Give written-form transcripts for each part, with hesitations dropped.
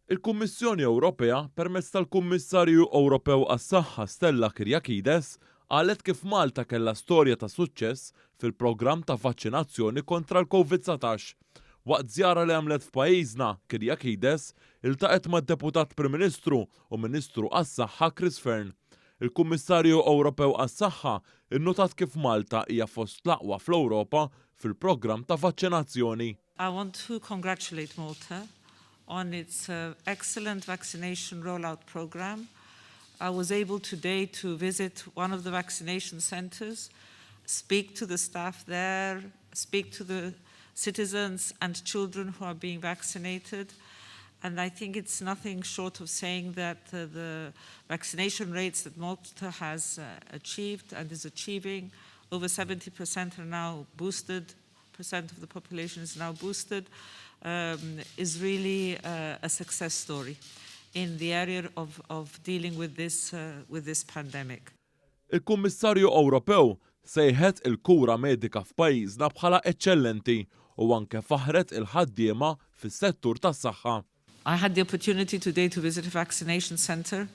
Il-Kummissjoni Ewropea permezz tal-Kummissarju Ewropew għas-Saħħa Stella Kyriakides qalet kif Malta kellha storja ta' suċċess fil-programm ta' vaċċinazzjoni kontra l-COVID-19. Waqt żjara li għamlet f'pajjiżna, Kyriakides iltaqet mad-Deputat Prim Ministru u Ministru għas-Saħħa Chris Fearne. Il-Kummissarju Ewropew għas-Saħħa innotat kif Malta hija fost l-aqwa fl-Ewropa fil-programm ta' vaċċinazzjoni. I want to congratulate Malta on its excellent vaccination rollout program. I was able today to visit one of the vaccination centers, speak to the staff there, speak to the citizens and children who are being vaccinated. And I think it's nothing short of saying that the vaccination rates that Malta has achieved and is achieving, over 70% are now boosted, percent of the population is now boosted, is really a success story in the area of dealing with this pandemic. Il-Kummissarju Ewropew sejħet il-kura medika f'pajjiżna bħala eċċellenti u anke faħret il-ħaddiema fis-settur tas-saħħa. I had the opportunity today to visit a vaccination center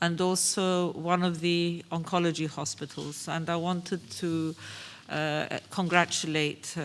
and also one of the oncology hospitals, and I wanted to congratulate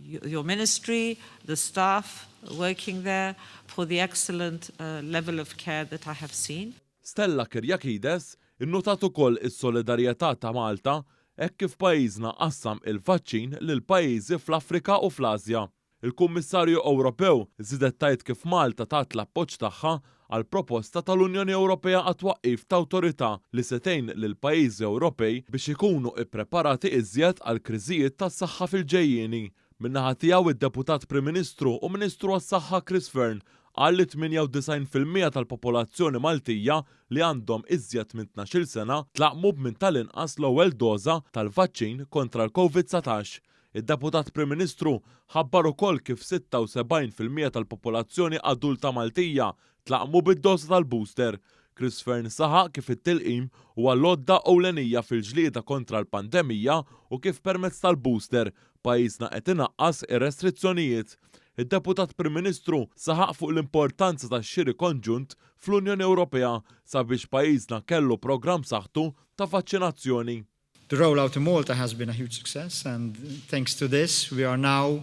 your ministry, the staff working there for the excellent level of care that I have seen. Stella Kyriakides innotat ukoll is-solidarjetà ta' Malta hekk kif pajjiżna qassam il-vaċċin lil pajjiżi fl-Afrika u fl-Asja. Il-Kummissarju Ewropew żiedet tgħid kif Malta tat l-appoġġ tagħha għal proposta tal-Unjoni Ewropea għat twaqqif ta' awtorità li se tgħin lil pajjiżi Ewropej biex ikunu ippreparati iżjed għal kriżijiet tas-saħħa fil-ġejjieni. Min-naħa tiegħu id-Deputat Prim Ministru u Ministru għas-Saħħa Chris Fearne qal li 98% tal-popolazzjoni Maltija li għandhom iżjed minn 12-il sena tlaqmu b'minn tal-inqas l-ewwel doża tal-vaċċin kontra l-COVID-19. Id-Deputat Prim Ministru ħabbar ukoll kif 76% tal-popolazzjoni adulta Maltija tlaqmu bid-doża tal-booster. Chris Fearne saħaq kif it-tilqim huwa l-għodda ewlenija fil-ġlieda kontra l-pandemija u kif permezz tal-booster pajjiżna qed inaqqas ir-restrizzjonijiet. Id-Deputat Prim Ministru saħaq fuq l-importanza tax-xiri konġunt fl-Unjoni Ewropea sabiex pajjiżna kellu programm saħħtu ta' vaċċinazzjoni. The rollout in Malta has been a huge success, and thanks to this, we are now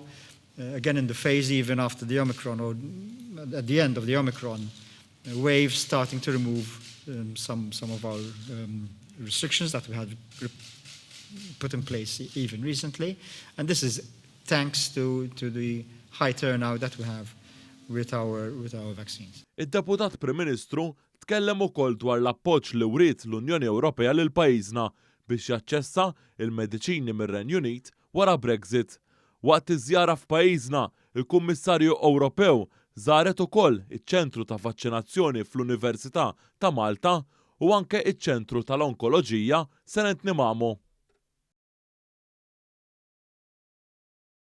again in the phase, even after the Omicron, or at the end of the Omicron wave, starting to remove some of our restrictions that we had put in place even recently. And this is thanks to the high turnout that we have with our vaccines. Id-Deputat Prim Ministru tkellem ukoll dwar l-appoġġ li wriet l-Unjoni Ewropea lil pajjiżna biex jaċċessa il-mediċini mir-Renju Unit wara Brexit. Waqt iż-żjara f'pajjiżna, il-Kummissarju Ewropew żaret ukoll iċ-ċentru ta' vaċċinazzjoni fl-Università ta' Malta u anke iċ-ċentru tal-Onkoloġija St. Nimamo.